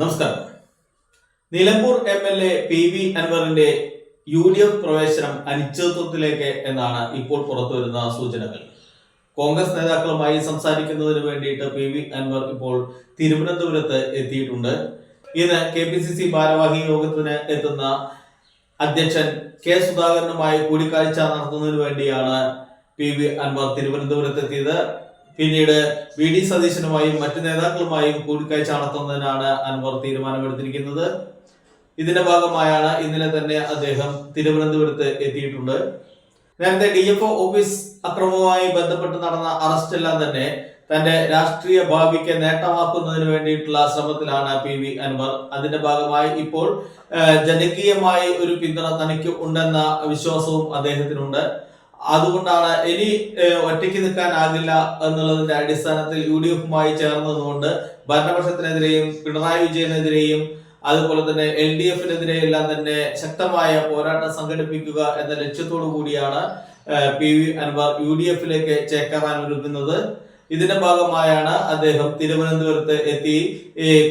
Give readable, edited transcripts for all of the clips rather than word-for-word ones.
നമസ്കാരം. Nilambur MLA PV അൻവറിന്റെ UDF പ്രവേശനം അനിശ്ചിതത്വത്തിലേക്ക് എന്നാണ് ഇപ്പോൾ പുറത്തുവരുന്ന സൂചനകൾ. കോൺഗ്രസ് നേതാക്കളുമായി സംസാരിക്കുന്നതിന് വേണ്ടിയിട്ട് PV അൻവർ ഇപ്പോൾ തിരുവനന്തപുരത്ത് എത്തിയിട്ടുണ്ട്. ഇന്ന് KPCC ഭാരവാഹി യോഗത്തിന് എത്തുന്ന അധ്യക്ഷൻ K സുധാകരനുമായി കൂടിക്കാഴ്ച നടത്തുന്നതിന് വേണ്ടിയാണ് PV അൻവർ തിരുവനന്തപുരത്ത് എത്തിയത്. പിന്നീട് VD സതീശനുമായും മറ്റു നേതാക്കളുമായും കൂടിക്കാഴ്ച നടത്തുന്നതിനാണ് അൻവർ തീരുമാനമെടുത്തിരിക്കുന്നത്. ഇതിന്റെ ഭാഗമായാണ് ഇന്നലെ തന്നെ അദ്ദേഹം തിരുവനന്തപുരത്ത് എത്തിയിട്ടുണ്ട്. നേരത്തെ DFO ഓഫീസ് അക്രമവുമായി ബന്ധപ്പെട്ട് നടന്ന അറസ്റ്റ് എല്ലാം തന്നെ തന്റെ രാഷ്ട്രീയ ഭാവിക്ക് നേട്ടമാക്കുന്നതിന് വേണ്ടിയിട്ടുള്ള ശ്രമത്തിലാണ് PV അൻവർ. അതിന്റെ ഭാഗമായി ഇപ്പോൾ ജനകീയമായി ഒരു പിന്തുണ തനിക്ക് ഉണ്ടെന്ന വിശ്വാസവും അദ്ദേഹത്തിനുണ്ട്. അതുകൊണ്ടാണ് ഇനി ഒറ്റയ്ക്ക് നിൽക്കാനാകില്ല എന്നുള്ളതിന്റെ അടിസ്ഥാനത്തിൽ UDFുമായി ചേർന്നതുകൊണ്ട് ഭരണപക്ഷത്തിനെതിരെയും പിണറായി വിജയനെതിരെയും അതുപോലെ തന്നെ LDFനെതിരെ എല്ലാം തന്നെ ശക്തമായ പോരാട്ടം സംഘടിപ്പിക്കുക എന്ന ലക്ഷ്യത്തോടു കൂടിയാണ് PV അൻവർ UDFിലേക്ക് ചേക്കേറാൻ ഒരുങ്ങുന്നത്. ഇതിന്റെ ഭാഗമായാണ് അദ്ദേഹം തിരുവനന്തപുരത്ത് എത്തി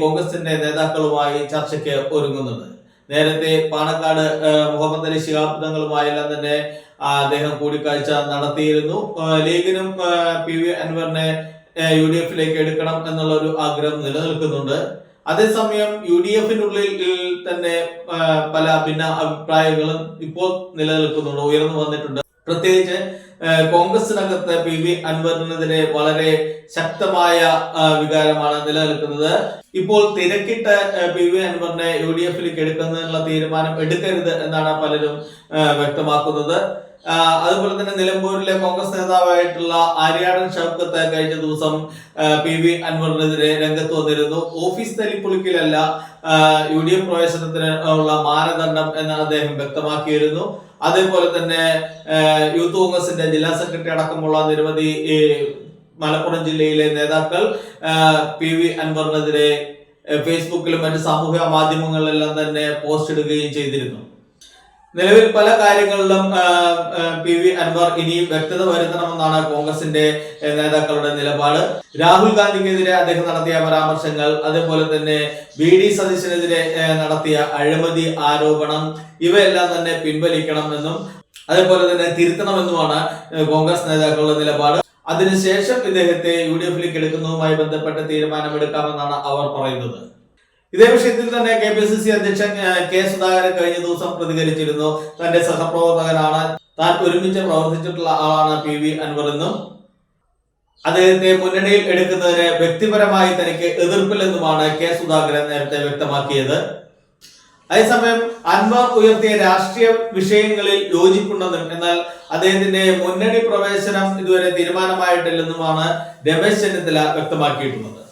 കോൺഗ്രസിന്റെ നേതാക്കളുമായി ചർച്ചയ്ക്ക് ഒരുങ്ങുന്നത്. നേരത്തെ പാണക്കാട് മുഹമ്മദ് അലി ശിഹാബ് തങ്ങളുമായെല്ലാം തന്നെ അദ്ദേഹം കൂടിക്കാഴ്ച നടത്തിയിരുന്നു. ലീഗിനും PV അൻവറിനെ UDFിലേക്ക് എടുക്കണം എന്നുള്ള ഒരു ആഗ്രഹം നിലനിൽക്കുന്നുണ്ട്. അതേസമയം UDFിനുള്ളിൽ തന്നെ പല ഭിന്ന അഭിപ്രായങ്ങളും ഇപ്പോൾ നിലനിൽക്കുന്നുണ്ട്, ഉയർന്നു വന്നിട്ടുണ്ട്. പ്രത്യേകിച്ച് കോൺഗ്രസിനകത്ത് PV അൻവറിനെതിരെ വളരെ ശക്തമായ വികാരമാണ് നിലനിൽക്കുന്നത്. ഇപ്പോൾ തിരക്കിട്ട് PV അൻവറിനെ UDFിലേക്ക് എടുക്കുന്നതിനുള്ള തീരുമാനം എടുക്കരുത് എന്നാണ് പലരും വ്യക്തമാക്കുന്നത്. അതുപോലെ തന്നെ നിലമ്പൂരിലെ കോൺഗ്രസ് നേതാവായിട്ടുള്ള ആര്യാടൻ ഷൗക്കത്ത് കഴിഞ്ഞ ദിവസം PV അൻവറിനെതിരെ രംഗത്ത് വന്നിരുന്നു. ഓഫീസ് തല്ലിപ്പൊളിക്കലല്ല UDF പ്രവേശനത്തിന് ഉള്ള മാനദണ്ഡം എന്ന് അദ്ദേഹം വ്യക്തമാക്കിയിരുന്നു. അതേപോലെ തന്നെ യൂത്ത് കോൺഗ്രസിന്റെ ജില്ലാ സെക്രട്ടറി അടക്കമുള്ള നിരവധി മലപ്പുറം ജില്ലയിലെ നേതാക്കൾ PV അൻവറിനെതിരെ ഫേസ്ബുക്കിലും മറ്റ് സാമൂഹിക മാധ്യമങ്ങളിലെല്ലാം തന്നെ പോസ്റ്റ് ഇടുകയും ചെയ്തിരുന്നു. നിലവിൽ പല കാര്യങ്ങളിലും PV അൻവർ ഇനി വ്യക്തത വരുത്തണമെന്നാണ് കോൺഗ്രസിന്റെ നേതാക്കളുടെ നിലപാട്. രാഹുൽ ഗാന്ധിക്കെതിരെ അദ്ദേഹം നടത്തിയ പരാമർശങ്ങൾ, അതേപോലെ തന്നെ VD സതീശനെതിരെ നടത്തിയ അഴിമതി ആരോപണം, ഇവയെല്ലാം തന്നെ പിൻവലിക്കണമെന്നും അതേപോലെ തന്നെ തിരുത്തണമെന്നുമാണ് കോൺഗ്രസ് നേതാക്കളുടെ നിലപാട്. അതിനുശേഷം ഇദ്ദേഹത്തെ UDFിലേക്ക് എടുക്കുന്നതുമായി ബന്ധപ്പെട്ട് തീരുമാനമെടുക്കാമെന്നാണ് അവർ പറയുന്നത്. ഇതേ വിഷയത്തിൽ തന്നെ KPCC അധ്യക്ഷൻ K സുധാകരൻ കഴിഞ്ഞ ദിവസം പ്രതികരിച്ചിരുന്നു. തന്റെ സഹപ്രവർത്തകനാണ്, താൻ ഒരുമിച്ച് പ്രവർത്തിച്ചിട്ടുള്ള ആളാണ് PV അൻവർ എന്നും അദ്ദേഹത്തെ മുന്നണിയിൽ എടുക്കുന്നതിന് വ്യക്തിപരമായി തനിക്ക് എതിർപ്പില്ലെന്നുമാണ് K സുധാകരൻ നേരത്തെ വ്യക്തമാക്കിയത്. അതേസമയം അൻവർ ഉയർത്തിയ രാഷ്ട്രീയ വിഷയങ്ങളിൽ യോജിപ്പുണ്ടെന്നും എന്നാൽ അദ്ദേഹത്തിന്റെ മുന്നണി പ്രവേശനം ഇതുവരെ തീരുമാനമായിട്ടില്ലെന്നുമാണ് രമേശ് ചെന്നിത്തല വ്യക്തമാക്കിയിട്ടുള്ളത്.